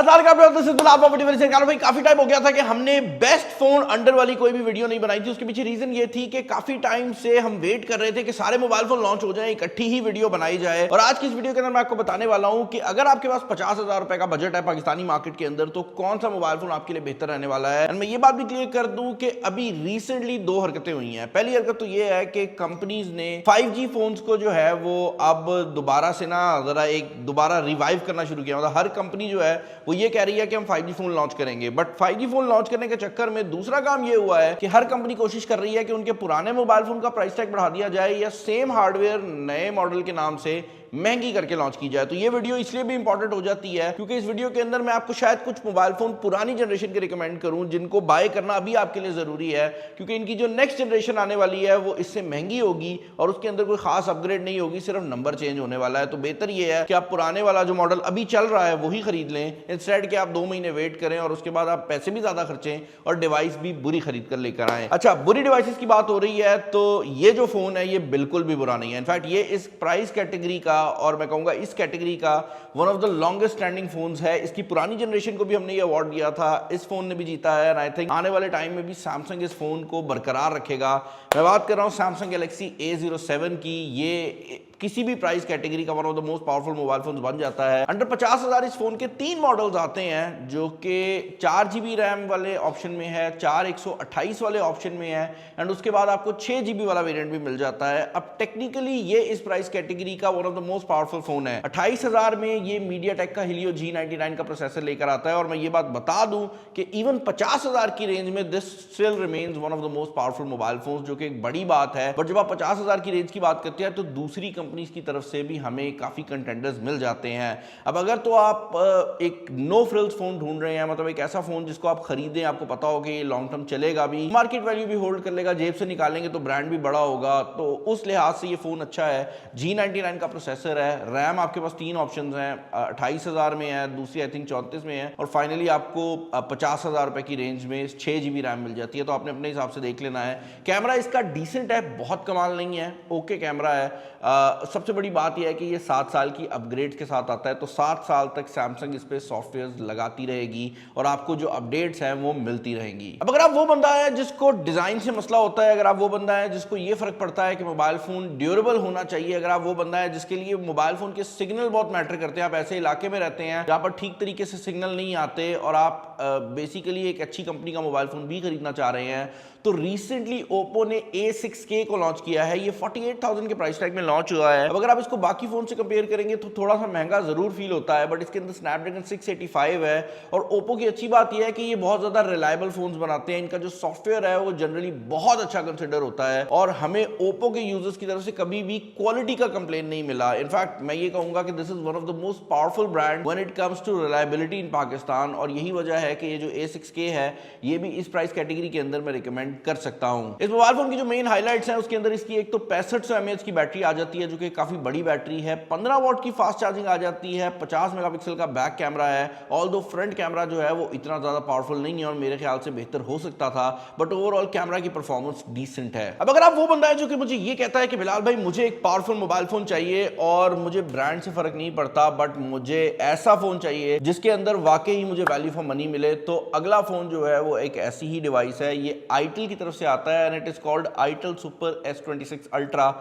साल का भाई काफी टाइम हो गया था कि हमने बेस्ट फोन अंडर वाली कोई भी वीडियो नहीं बनाई थी। उसके पीछे रीजन ये थी कि काफी टाइम से हम वेट कर रहे थे कि सारे मोबाइल फोन लॉन्च हो जाएं, इकट्ठी ही वीडियो बनाई जाए। और आज की इस वीडियो के अंदर मैं आपको बताने वाला हूं कि अगर आपके पास 50,000 रुपए का बजट है पाकिस्तानी मार्केट के अंदर, तो कौन सा मोबाइल फोन आपके लिए बेहतर रहने वाला है। और मैं ये बात भी क्लियर कर दूं कि अभी रिसेंटली दो हरकतें हुई हैं। पहली हरकत तो ये है कि कंपनीज ने 5G फोन्स को जो है वो अब दोबारा से ना जरा दोबारा रिवाइव करना शुरू किया। मतलब हर कंपनी जो है वो ये कह रही है कि हम 5G फोन लॉन्च करेंगे, बट 5G फोन लॉन्च करने के चक्कर में दूसरा काम ये हुआ है कि हर कंपनी कोशिश कर रही है कि उनके पुराने मोबाइल फोन का प्राइस टैग बढ़ा दिया जाए या सेम हार्डवेयर नए मॉडल के नाम से महंगी करके लॉन्च की जाए। तो ये वीडियो इसलिए भी इंपॉर्टेंट हो जाती है क्योंकि इस वीडियो के अंदर मैं आपको शायद कुछ मोबाइल फोन पुरानी जनरेशन के रिकमेंड करूं जिनको बाय करना अभी आपके लिए जरूरी है, क्योंकि इनकी जो नेक्स्ट जनरेशन आने वाली है वो इससे महंगी होगी और उसके अंदर कोई खास अपग्रेड नहीं होगी, सिर्फ नंबर चेंज होने वाला है। तो बेहतर ये है कि आप पुराने वाला जो मॉडल अभी चल रहा है वही खरीद लें, इंस्टेड कि आप 2 महीने वेट करें और उसके बाद आप पैसे भी ज्यादा खर्चें और डिवाइस भी बुरी खरीद कर लेकर आए। अच्छा, बुरी डिवाइसेस की बात हो रही है तो ये जो फोन है ये बिल्कुल भी बुरा नहीं है। इनफैक्ट ये इस प्राइस कैटेगरी का और मैं कहूंगा इस कैटेगरी का one of the longest standing phones है। इसकी पुरानी जनरेशन को भी हमने ये अवार्ड दिया था, इस फोन ने भी जीता है और आई थिंक आने वाले टाइम में भी सैमसंग इस फोन को बरकरार रखेगा। मैं बात कर रहा हूं सैमसंग गैलेक्सी A07 की। ये किसी भी प्राइस कैटेगरी का one of the most powerful mobile phone बन जाता है। अंडर 50,000 इस फोन के 3 मॉडल्स आते हैं जो कि 4GB रैम वाले ऑप्शन में है, 128 वाले ऑप्शन में है एंड उसके बाद आपको 6GB वाला वेरिएंट भी मिल जाता है। अब टेक्निकली ये इस प्राइस कैटेगरी का one of the most powerful phone है। 28,000 में ये मीडियाटेक का Helio G99 का प्रोसेसर लेकर आता है और मैं ये बात बता दूं कि इवन 50,000 की रेंज में this still remains one of the most powerful mobile phone, जो कि एक बड़ी बात है। बट जब आप 50,000 की रेंज की बात करते हैं तो दूसरी कंपनीज की तरफ से भी हमें काफी कंटेंडर्स मिल जाते हैं। अब अगर तो आप एक नो फ्रिल्स फोन ढूंढ रहे हैं, मतलब एक ऐसा फोन जिसको आप खरीदें, आपको पता हो कि ये लॉन्ग टर्म चलेगा भी, मार्केट वैल्यू भी होल्ड कर लेगा, जेब से निकालेंगे तो ब्रांड भी बड़ा होगा, तो उस लिहाज से ये फोन अच्छा है। G99 का प्रोसेसर है, रैम आपके पास 3 ऑप्शन हैं, 28,000 में है, दूसरी आई थिंक 34 में है और फाइनली आपको 50,000 रुपए की रेंज में 6GB रैम मिल जाती है। तो आपने अपने हिसाब से देख लेना है। कैमरा इसका डिसेंट है, बहुत कमाल नहीं है, ओके कैमरा है। सबसे बड़ी बात यह है कि ये 7 साल की अपग्रेड के साथ आता है, तो 7 साल तक सैमसंग इस पे सॉफ्टवेयर लगाती रहेगी और आपको जो अपडेट्स हैं वो मिलती रहेंगी। अब अगर आप वो बंदा है जिसको डिजाइन से मसला होता है, अगर आप वो बंदा है जिसको ये फर्क पड़ता है कि मोबाइल फोन ड्यूरेबल होना चाहिए, अगर आप वो बंदा है जिसके लिए मोबाइल फोन के सिग्नल बहुत मैटर करते हैं, आप ऐसे इलाके में रहते हैं जहां पर ठीक तरीके से सिग्नल नहीं आते और आप बेसिकली एक अच्छी कंपनी का मोबाइल फोन भी खरीदना चाह रहे हैं, तो रिसेंटली ओप्पो ने A6K को लॉन्च किया है। ये 48,000 के प्राइस टैग में लॉन्च हुआ है। अब अगर आप इसको बाकी फोन से कंपेयर करेंगे तो थोड़ा सा महंगा जरूर फील होता है, बट इसके अंदर स्नैपड्रैगन 685 है और ओप्पो की अच्छी बात यह है कि ये बहुत ज्यादा रिलायबल फोन्स बनाते हैं। इनका जो सॉफ्टवेयर है वो जनरली बहुत अच्छा कंसिडर होता है और हमें ओप्पो के यूजर्स की तरफ से कभी भी क्वालिटी का कंप्लेन नहीं मिला। इनफैक्ट मैं ये कहूंगा कि this is one of the most powerful brand when it comes to reliability in Pakistan, और यही वजह है कि ये जो A6K है ये भी इस प्राइस कैटेगरी के अंदर मैं रिकमेंड कर सकता हूं। इस मोबाइल फोन की जो मेन हाइलाइट्स हैं उसके अंदर इसकी एक तो 6500 mAh की बैटरी आ जाती है जो कि काफी बड़ी बैटरी है, 15 वॉट की फास्ट चार्जिंग आ जाती है, 50 मेगापिक्सल का बैक कैमरा है। ऑल्दो फ्रंट कैमरा जो है वो इतना ज्यादा पावरफुल नहीं है और मेरे ख्याल से बेहतर हो सकता था, बट ओवरऑल कैमरा की परफॉर्मेंस डिसेंट है। अब अगर आप वो बंदा है जो कि मुझे ये कहता है कि बिलाल भाई मुझे एक पावरफुल मोबाइल फोन चाहिए और मुझे ब्रांड से फर्क नहीं पड़ता, बट मुझे ऐसा फोन चाहिए जिसके अंदर वाकई ही मुझे वैल्यू फॉर मनी मिले, तो अगला फोन जो है वो एक ऐसी ही डिवाइस है। ये आईटेल की तरफ से आता है and it is called itel Super S26 Ultra।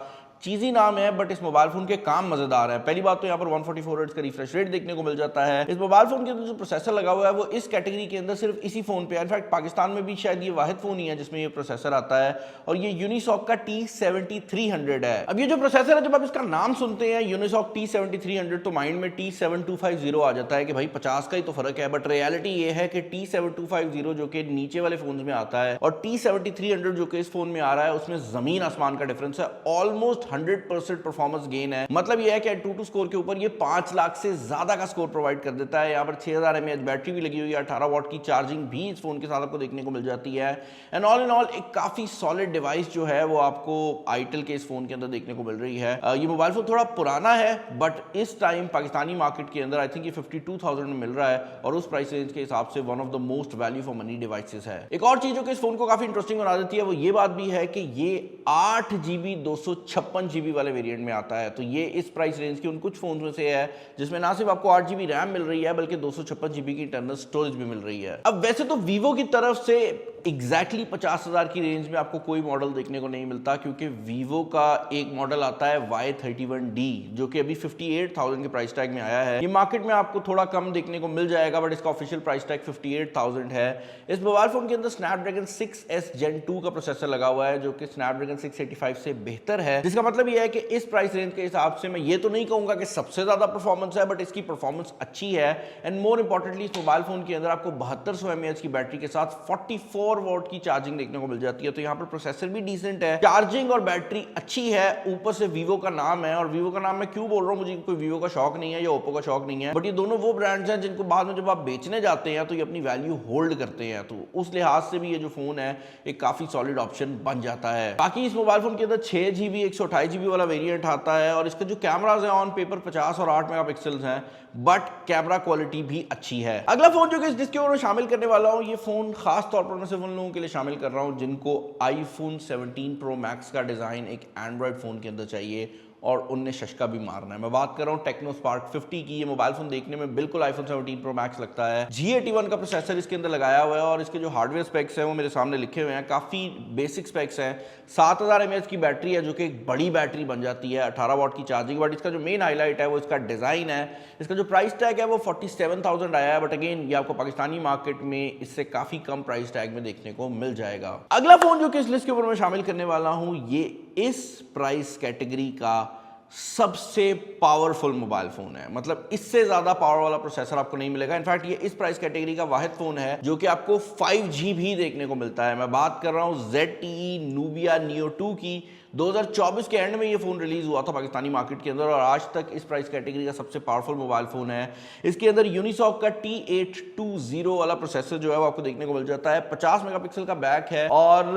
चीजी नाम है बट इस मोबाइल फोन के काम मजेदार है। पहली बात तो यहाँ पर 144 हर्ट्ज का रिफ्रेश रेट देखने को मिल जाता है। इस मोबाइल फोन के अंदर जो प्रोसेसर लगा हुआ है वो इस कैटेगरी के अंदर सिर्फ इसी फोन पे है। इनफैक्ट पाकिस्तान में भी शायद ये वाहिद फोन ही है जिसमें ये प्रोसेसर आता है और ये यूनिसॉक का T7300 है। अब ये जो प्रोसेसर है, जब आप इसका नाम सुनते हैं यूनिसॉक T7300 तो माइंड में T7250 आ जाता है कि भाई 50 का ही तो फर्क है, बट रियलिटी ये है कि T7250 जो कि नीचे वाले फोन में आता है और T7300 जो कि इस फोन में आ रहा है उसमें जमीन आसमान का डिफरेंस है। ऑलमोस्ट 100% परफॉर्मेंस गेन है। मतलब यह है कि Antutu स्कोर के ऊपर ये 5 लाख से ज्यादा का स्कोर प्रोवाइड कर देता है। यहाँ पर 6000 mAh बैटरी भी लगी हुई है, 18 वॉट की चार्जिंग भी इस फोन के साथ आपको देखने को मिल जाती है एंड ऑल इन ऑल एक काफी सॉलिड डिवाइस जो है वो आपको आईटेल के इस फोन के अंदर देखने को मिल रही है। ये मोबाइल फोन थोड़ा पुराना है बट इस टाइम पाकिस्तानी मार्केट के अंदर आई थिंक ये 52,000 में मिल रहा है और उस प्राइस रेंज के हिसाब से one of the most value for money devices है। एक और चीज जो कि इस फोन को काफी इंटरेस्टिंग बना देती है वो ये बात भी है कि ये 8GB 256 256 GB वाले वेरिएंट में आता है। तो ये इस प्राइस रेंज के उन कुछ फोन में से है जिसमें ना सिर्फ आपको 8 GB रैम मिल रही है बल्कि 256 GB की इंटरनल स्टोरेज भी मिल रही है। अब वैसे तो वीवो की तरफ से एग्जैक्टली 50,000 की रेंज में आपको कोई मॉडल देखने को नहीं मिलता, क्योंकि वीवो का एक मॉडल आता है Y31D जो कि अभी 58,000 के प्राइस टैग में आया है। ये मार्केट में आपको थोड़ा कम देखने को मिल जाएगा, बट इसका ऑफिशियल प्राइस टैग 58,000 है। इस मोबाइल फोन के अंदर स्नैपड्रैगन 6S Gen 2 का प्रोसेसर लगा हुआ है जो कि स्नैपड्रैगन 685 से बेहतर है, जिसका मतलब ये है कि इस प्राइस रेंज के हिसाब से मैं ये तो नहीं कहूंगा कि सबसे ज्यादा परफॉर्मेंस है, बट इसकी परफॉर्मेंस अच्छी है। एंड मोर इंपॉर्टेंटली इस मोबाइल फोन के अंदर आपको 7200 mAh की बैटरी के साथ 44 वॉट की चार्जिंग देखने को मिल जाती है। तो यहाँ पर प्रोसेसर भी डिसेंट है, चार्जिंग और बैटरी अच्छी है, ऊपर से वीवो का नाम है। और वीवो का नाम मैं क्यों बोल रहा हूँ, मुझे कोई वीवो का शौक नहीं है या ओप्पो का शौक नहीं है, बट ये दोनों वो ब्रांड्स हैं जिनको बाद में जब आप बेचने जाते हैं तो ये अपनी वैल्यू होल्ड करते हैं। तो उस लिहाज से भी ये जो फोन है एक काफी सॉलिड ऑप्शन बन जाता है। बाकी इस मोबाइल फोन के अंदर 6GB 128GB वाला वेरिएंट आता है और इसका जो कैमराज है ऑन पेपर 50 और 8 मेगापिक्सल्स हैं, बट कैमरा क्वालिटी भी अच्छी है। अगला फोन जो कि इस डिस्क में शामिल करने वाला हूं, ये फोन खास तौर पर मैं सिर्फ उन लोगों के लिए शामिल कर रहा हूं जिनको iPhone 17 Pro Max का डिजाइन एक एंड्रॉइड फोन के अंदर चाहिए और उनने शशका भी मारना है। मैं बात कर रहा हूँ टेक्नो स्पार्क 50 की। ये मोबाइल फोन देखने में बिल्कुल iPhone 17 Pro Max लगता है। G81 का प्रोसेसर इसके अंदर लगाया हुआ है और इसके जो हार्डवेयर स्पेक्स हैं वो मेरे सामने लिखे हुए हैं, काफ़ी बेसिक स्पेक्स हैं। 7000 mAh की बैटरी है जो कि एक बड़ी बैटरी बन जाती है, 18 वॉट की चार्जिंग। बट इसका जो मेन हाईलाइट है वो इसका डिज़ाइन है। इसका जो प्राइस टैग है वो 47,000 आया है, बट अगेन ये आपको पाकिस्तानी मार्केट में इससे काफ़ी कम प्राइस टैग में देखने को मिल जाएगा। अगला फोन जो कि इस लिस्ट के ऊपर मैं शामिल करने वाला हूँ, ये इस प्राइस कैटेगरी का सबसे पावरफुल मोबाइल फोन है। मतलब इससे ज्यादा पावर वाला प्रोसेसर आपको नहीं मिलेगा। इनफैक्ट ये इस प्राइस कैटेगरी का वाहिद फोन है जो कि आपको 5G भी देखने को मिलता है। मैं बात कर रहा हूं ZTE Nubia Neo 2 की। 2024 के एंड में ये फोन रिलीज हुआ था पाकिस्तानी मार्केट के अंदर और आज तक इस प्राइस कैटेगरी का सबसे पावरफुल मोबाइल फोन है। इसके अंदर यूनिसॉक का T820 वाला प्रोसेसर जो है वो आपको देखने को मिल जाता है। 50 मेगापिक्सल का बैक है और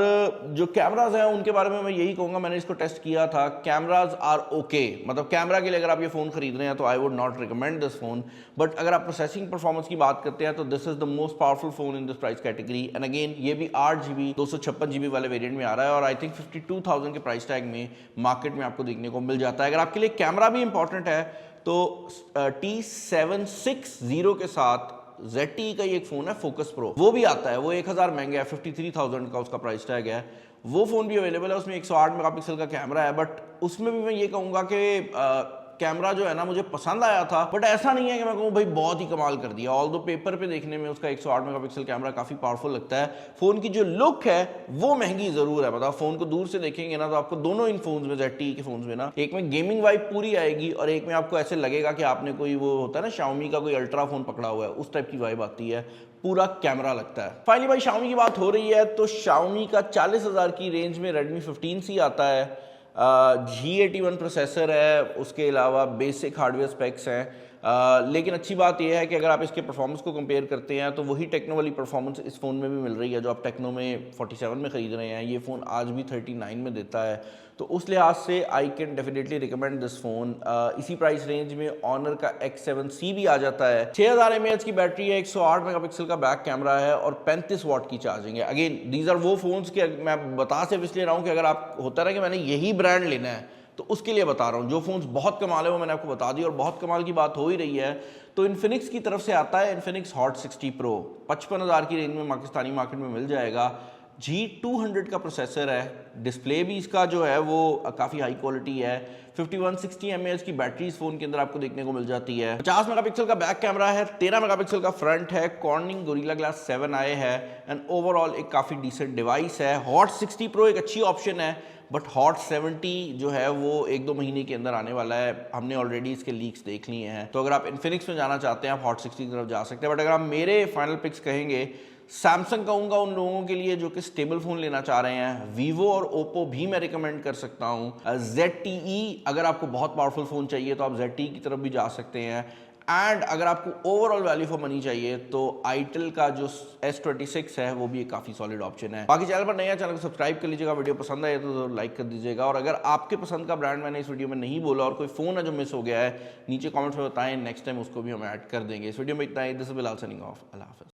जो कैमराज हैं उनके बारे में मैं यही कहूंगा, मैंने इसको टेस्ट किया था, कैमराज आर ओके। मतलब कैमरा के लिए अगर आप ये फोन खरीद रहे हैं तो I would not recommend this phone, but अगर आप प्रोसेसिंग परफॉर्मेंस की बात करते हैं तो this is the most powerful phone in this price category. And again ये भी 8GB 256GB वाले वेरिएंट में आ रहा है और आई थिंक 52,000 के प्राइस टैग में मार्केट में आपको देखने को मिल जाता है। अगर आपके लिए कैमरा भी इंपॉर्टेंट है तो T760 के साथ ZTE का ही एक फोन है फोकस प्रो, वो भी आता है। वो 1000 महंगा है, 53,000 का उसका प्राइस टैग है। वो फोन भी अवेलेबल है, उसमें 108 मेगापिक्सल का कैमरा है, बट उसमें भी मैं ये कहूंगा कि कैमरा जो है ना मुझे पसंद आया था, बट ऐसा नहीं है कि मैं कहूँ भाई बहुत ही कमाल कर दिया। ऑल दो पेपर पे देखने में उसका 108 मेगापिक्सल कैमरा काफी पावरफुल लगता है। फोन की जो लुक है वो महंगी जरूर है। मतलब फोन को दूर से देखेंगे ना तो आपको दोनों इन फोन्स में, ZTE के फोन्स में ना, एक में गेमिंग वाइब पूरी आएगी और एक में आपको ऐसे लगेगा कि आपने कोई वो होता है ना Xiaomi का कोई अल्ट्रा फोन पकड़ा हुआ है, उस टाइप की वाइब आती है। पूरा कैमरा लगता है। फाइनली भाई Xiaomi की बात हो रही है तो Xiaomi का 40,000 की रेंज में Redmi 15C आता है। G81 प्रोसेसर है, उसके अलावा बेसिक हार्डवेयर स्पेक्स हैं। लेकिन अच्छी बात यह है कि अगर आप इसके परफॉर्मेंस को कंपेयर करते हैं तो वही टेक्नो वाली परफॉर्मेंस इस फ़ोन में भी मिल रही है जो आप टेक्नो में 47 में ख़रीद रहे हैं। ये फ़ोन आज भी 39 में देता है, तो उस लिहाज से I can definitely recommend this phone. इसी प्राइस रेंज में ऑनर का X7C भी आ जाता है। 6000 mAh की बैटरी है, 108 मेगापिक्सल का बैक कैमरा है और 35 वॉट की चार्जिंग है। अगेन दीज आर वो फोन्स के मैं बता सिर्फ इसलिए रहा हूँ कि अगर आप होता है ना कि मैंने यही ब्रांड लेना है तो उसके लिए बता रहा हूँ। जो फोन्स बहुत कमाल है वो मैंने आपको बता दी और बहुत कमाल की बात हो ही रही है तो इन्फिनिक्स की तरफ से आता है इन्फिनिक्स हॉट 60 Pro। 55,000 की रेंज में पाकिस्तानी मार्केट में मिल जाएगा। G200 का प्रोसेसर है, डिस्प्ले भी इसका जो है वो काफ़ी हाई क्वालिटी है। 5160 mAh की बैटरी इस फोन के अंदर आपको देखने को मिल जाती है। 50 मेगापिक्सल का बैक कैमरा है, 13 मेगापिक्सल का फ्रंट है, कॉर्निंग गोरिल्ला ग्लास 7i है एंड ओवरऑल एक काफ़ी डिसेंट डिवाइस है। हॉट 60 Pro एक अच्छी ऑप्शन है, बट हॉट 70 जो है वो 1-2 महीने के अंदर आने वाला है। हमने ऑलरेडी इसके लीक्स देख लिए हैं, तो अगर आप इन्फिनिक्स में जाना चाहते हैं आप हॉट 60 की तरफ जा सकते हैं। बट अगर आप मेरे फाइनल पिक्स कहेंगे, सैमसंग कहूँगा उन लोगों के लिए जो कि स्टेबल फ़ोन लेना चाह रहे हैं। वीवो और ओप्पो भी मैं रिकमेंड कर सकता हूँ। ZTE अगर आपको बहुत पावरफुल फ़ोन चाहिए तो आप ZTE की तरफ भी जा सकते हैं। एंड अगर आपको ओवरऑल वैल्यू फॉर मनी चाहिए तो आईटेल का जो S26 है वो भी एक काफ़ी सॉलिड ऑप्शन है। बाकी चैनल पर नया, चैनल को सब्सक्राइब कर लीजिएगा, वीडियो पसंद आए तो लाइक कर दीजिएगा। और अगर आपके पसंद का ब्रांड मैंने इस वीडियो में नहीं बोला और कोई फ़ोन है जो मिस हो गया है, नीचे कॉमेंट्स में बताएं, नेक्स्ट टाइम उसको भी हम ऐड कर देंगे। इस वीडियो में इतना ही। This is Bilal signing off. अल्लाह हाफ़िज़।